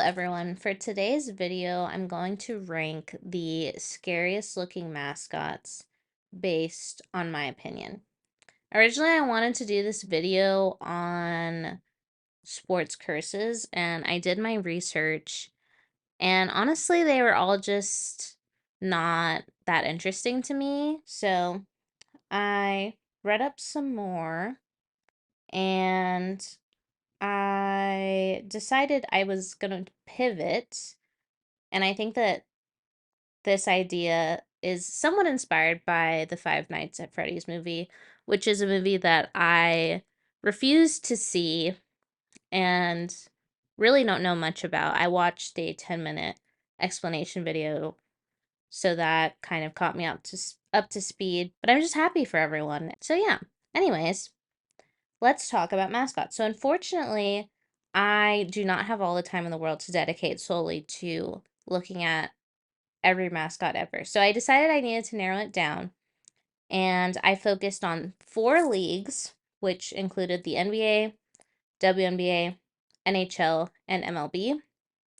everyone. For today's video, I'm going to rank the scariest looking mascots based on my opinion. Originally, I wanted to do this video on sports curses, and I did my research, and honestly, they were all just not that interesting to me. So I read up some more, and I decided I was going to pivot. And I think that this idea is somewhat inspired by the Five Nights at Freddy's movie, which is a movie that I refuse to see and really don't know much about. I watched a 10-minute explanation video, so that kind of caught me up to speed, but I'm just happy for everyone. So yeah. Anyways, let's talk about mascots. So unfortunately, I do not have all the time in the world to dedicate solely to looking at every mascot ever. So I decided I needed to narrow it down, and I focused on 4 leagues, which included the NBA, WNBA, NHL, and MLB,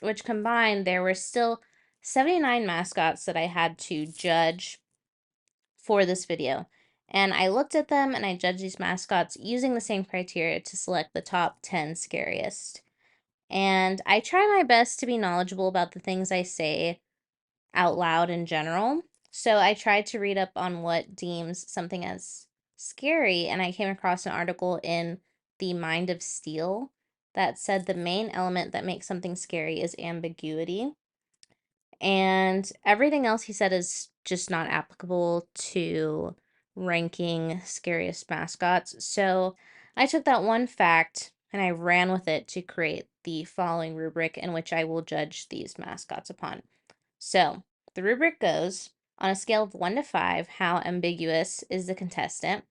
which combined there were still 79 mascots that I had to judge for this video. And I looked at them and I judged these mascots using the same criteria to select the top 10 scariest. And I try my best to be knowledgeable about the things I say out loud in general. So I tried to read up on what deems something as scary, and I came across an article in The Mind of Steel that said the main element that makes something scary is ambiguity. And everything else he said is just not applicable to ranking scariest mascots. So I took that one fact and I ran with it to create the following rubric in which I will judge these mascots upon. So the rubric goes on a scale of 1 to 5, how ambiguous is the contestant?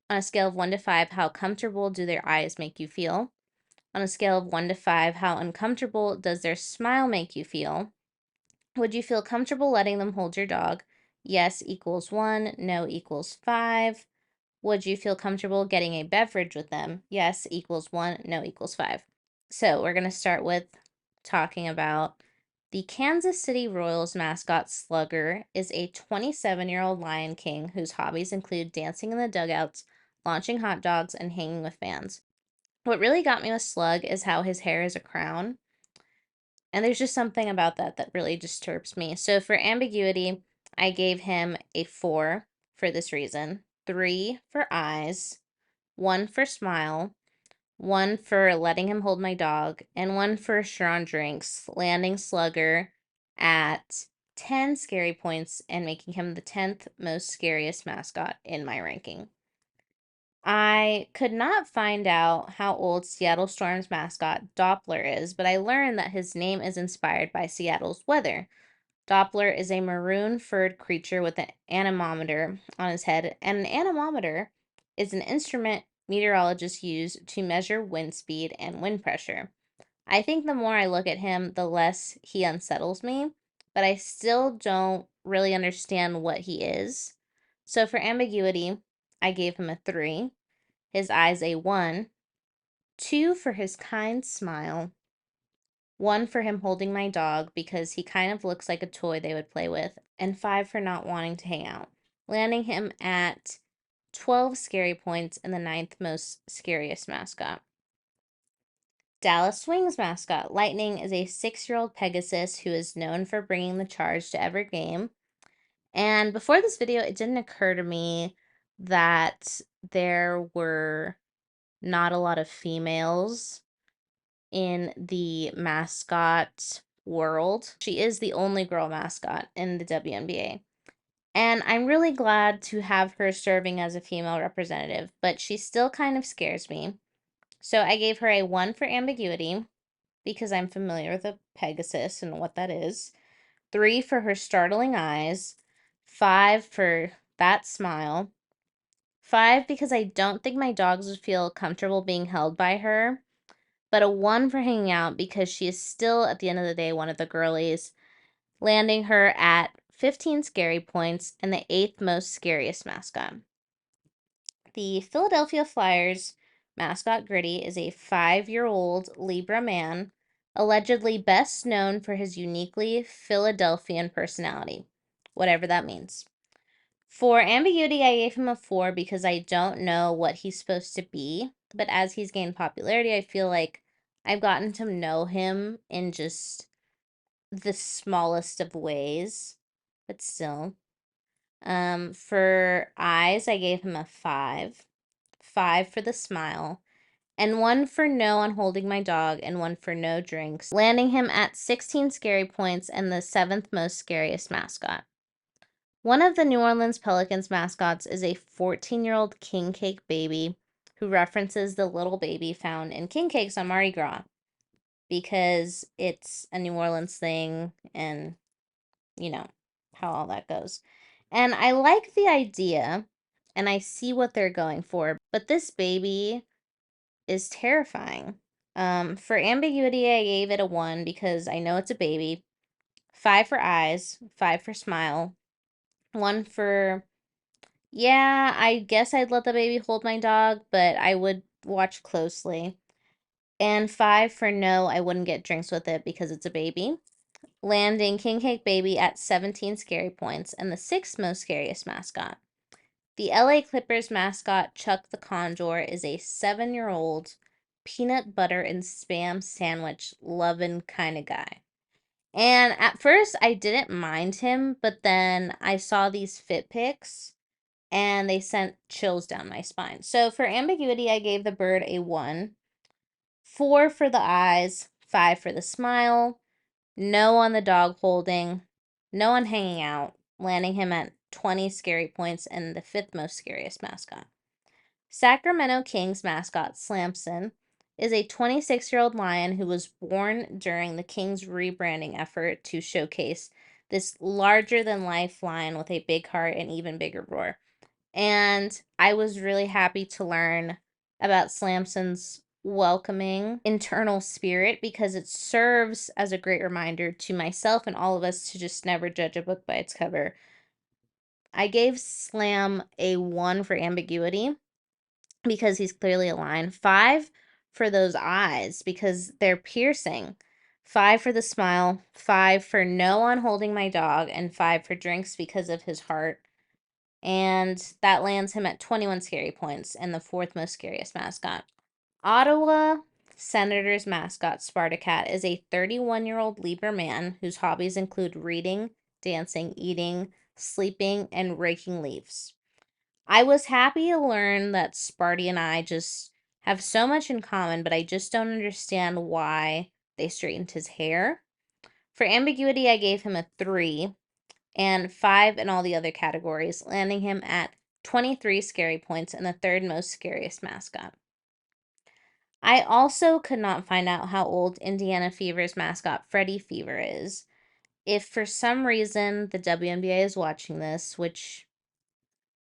On a scale of 1 to 5, how comfortable do their eyes make you feel? On a scale of 1 to 5, how uncomfortable does their smile make you feel? Would you feel comfortable letting them hold your dog? Yes equals 1, no equals 5. Would you feel comfortable getting a beverage with them? Yes equals 1, no equals 5. So we're going to start with talking about the Kansas City Royals mascot Slugger is a 27-year-old Lion King whose hobbies include dancing in the dugouts, launching hot dogs, and hanging with fans. What really got me with Slug is how his hair is a crown. And there's just something about that that really disturbs me. So for ambiguity, I gave him a 4 for this reason. 3 for eyes, 1 for smile, 1 for letting him hold my dog, and 1 for strong drinks, landing Slugger at 10 scary points and making him the 10th most scariest mascot in my ranking. I could not find out how old Seattle Storm's mascot Doppler is, but I learned that his name is inspired by Seattle's weather. Doppler is a maroon furred creature with an anemometer on his head, and an anemometer is an instrument meteorologists use to measure wind speed and wind pressure. I think the more I look at him, the less he unsettles me, but I still don't really understand what he is. So for ambiguity, I gave him a 3, his eyes a 1, 2 for his kind smile, 1 for him holding my dog because he kind of looks like a toy they would play with, and 5 for not wanting to hang out, landing him at 12 scary points and the 9th most scariest mascot. Dallas Wings mascot Lightning is a 6-year-old Pegasus who is known for bringing the charge to every game. And before this video, it didn't occur to me that there were not a lot of females in the mascot world. She is the only girl mascot in the WNBA. And I'm really glad to have her serving as a female representative, but she still kind of scares me. So I gave her a 1 for ambiguity because I'm familiar with a Pegasus and what that is. 3 for her startling eyes. 5 for that smile. 5 because I don't think my dogs would feel comfortable being held by her. But a 1 for hanging out because she is still, at the end of the day, one of the girlies, landing her at 15 scary points and the 8th most scariest mascot. The Philadelphia Flyers mascot Gritty is a 5-year-old Libra man, allegedly best known for his uniquely Philadelphian personality, whatever that means. For ambiguity, I gave him a 4 because I don't know what he's supposed to be, but as he's gained popularity, I feel like I've gotten to know him in just the smallest of ways, but still. For eyes, I gave him a 5. 5 for the smile, and 1 for no on holding my dog, and 1 for no drinks, landing him at 16 scary points and the 7th most scariest mascot. One of the New Orleans Pelicans mascots is a 14-year-old king cake baby who references the little baby found in king cakes on Mardi Gras because it's a New Orleans thing and, you know, how all that goes. And I like the idea and I see what they're going for, but this baby is terrifying. For ambiguity, I gave it a 1 because I know it's a baby. 5 for eyes, 5 for smile, 1 for, yeah, I guess I'd let the baby hold my dog, but I would watch closely. And 5 for no, I wouldn't get drinks with it because it's a baby. Landing King Cake Baby at 17 scary points and the 6th most scariest mascot. The LA Clippers mascot, Chuck the Condor, is a 7-year-old peanut butter and spam sandwich loving kind of guy. And at first, I didn't mind him, but then I saw these fit pics and they sent chills down my spine. So for ambiguity, I gave the bird a 1. 4 for the eyes, 5 for the smile, no on the dog holding, no on hanging out, landing him at 20 scary points and the 5th most scariest mascot. Sacramento Kings mascot Slamson is a 26-year-old lion who was born during the Kings rebranding effort to showcase this larger-than-life lion with a big heart and even bigger roar. And I was really happy to learn about Slamson's welcoming internal spirit because it serves as a great reminder to myself and all of us to just never judge a book by its cover. I gave Slam a 1 for ambiguity because he's clearly a lion. 5 for those eyes because they're piercing. 5 for the smile. 5 for no on holding my dog. And 5 for drinks because of his heart. And that lands him at 21 scary points and the 4th most scariest mascot. Ottawa Senators mascot Spartacat is a 31-year-old Libra man whose hobbies include reading, dancing, eating, sleeping, and raking leaves. I was happy to learn that Sparty and I just have so much in common, but I just don't understand why they straightened his hair. For ambiguity, I gave him a 3 and 5 in all the other categories, landing him at 23 scary points and the 3rd most scariest mascot. I also could not find out how old Indiana Fever's mascot Freddy Fever is. If for some reason the WNBA is watching this, which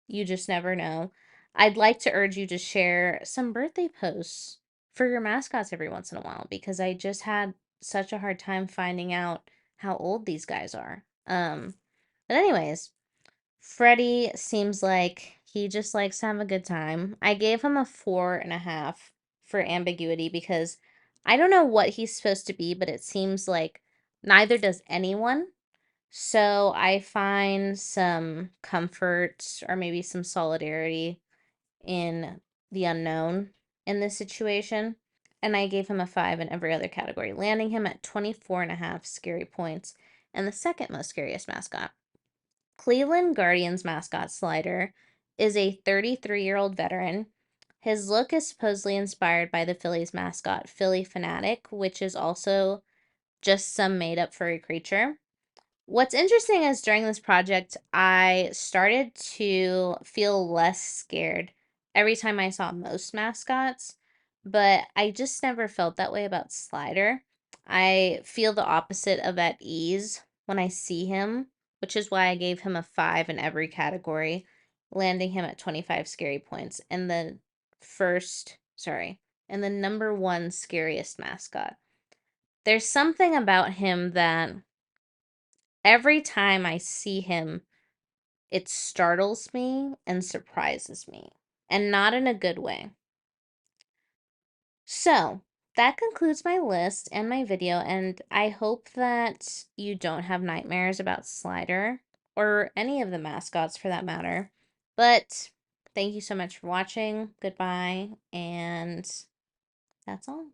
you just never know, I'd like to urge you to share some birthday posts for your mascots every once in a while because I just had such a hard time finding out how old these guys are. But anyways, Freddie seems like he just likes to have a good time. I gave him a 4.5 for ambiguity because I don't know what he's supposed to be, but it seems like neither does anyone. So I find some comfort or maybe some solidarity in the unknown in this situation. And I gave him a 5 in every other category, landing him at 24.5 scary points and the 2nd most scariest mascot. Cleveland Guardians mascot Slider is a 33-year-old veteran. His look is supposedly inspired by the Phillies mascot, Philly Fanatic, which is also just some made-up furry creature. What's interesting is during this project, I started to feel less scared every time I saw most mascots, but I just never felt that way about Slider. I feel the opposite of at ease when I see him, which is why I gave him a 5 in every category, landing him at 25 scary points and and the number 1 scariest mascot. There's something about him that every time I see him, it startles me and surprises me, and not in a good way. So, that concludes my list and my video, and I hope that you don't have nightmares about Slider or any of the mascots for that matter. But thank you so much for watching. Goodbye, and that's all.